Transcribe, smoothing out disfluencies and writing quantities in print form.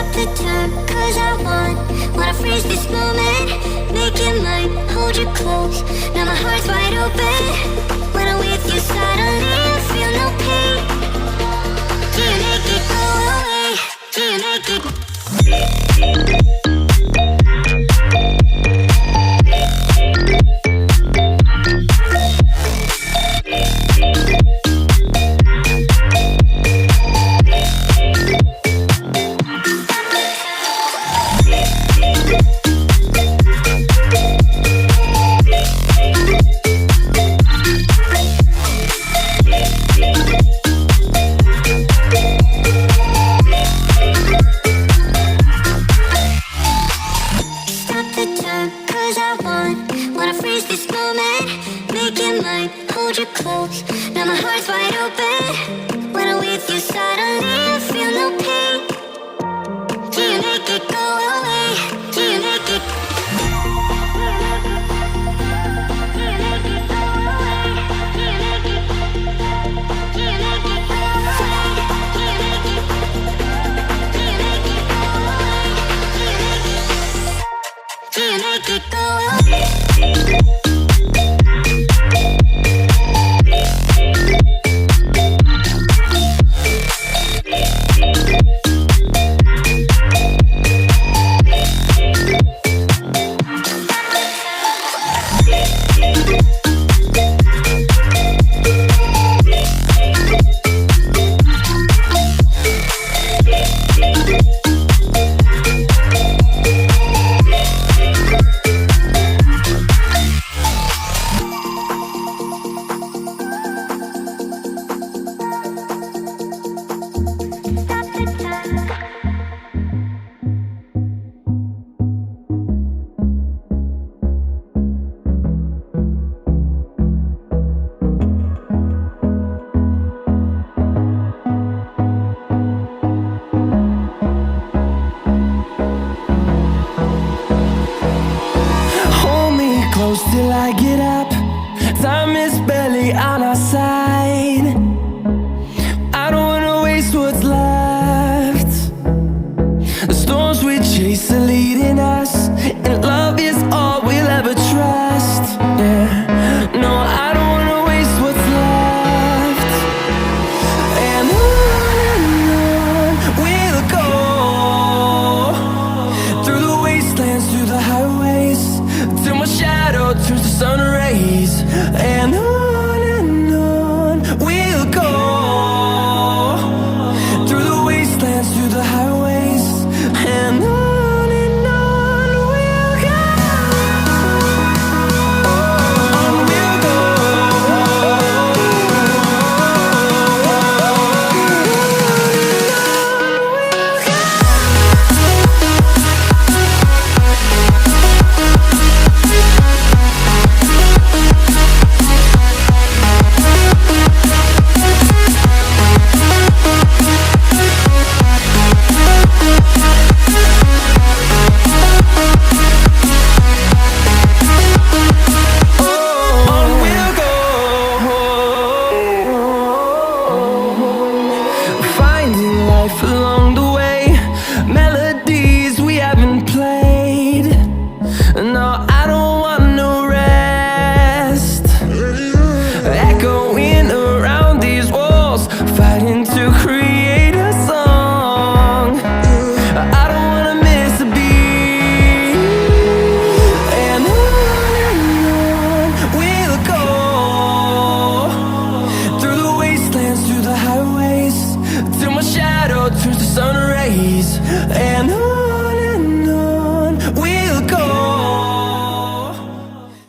Stop the time, cause I wanna freeze this moment. Make it mine, hold you close. Now my heart's wide open. When I'm with you, suddenly I feel no pain. Do you make it go away? Do you make it? Wanna freeze this moment, make it mine, hold you close. Now my heart's wide open. When I'm with you, suddenly I feel no pain. Do you make it go away? Do you make it? Do you make it go away? Till I get up, time is barely on our side. I don't wanna waste what's left. The storms we chase are leading us, and love is all we'll ever trust. Yeah, no, I don't wanna waste what's left. And on we'll go, through the wastelands, through the highways, till my shadow turns to sun rays. And on we'll go, through the wastelands, through the highways. And on we'll go, on we'll go. Along the way, melodies we haven't played. No, I don't want no rest. Echoing around these walls, fighting to create a song. I don't wanna miss a beat. And on we'll go, through the wastelands, through the highways, till my shadow turns to sun rays.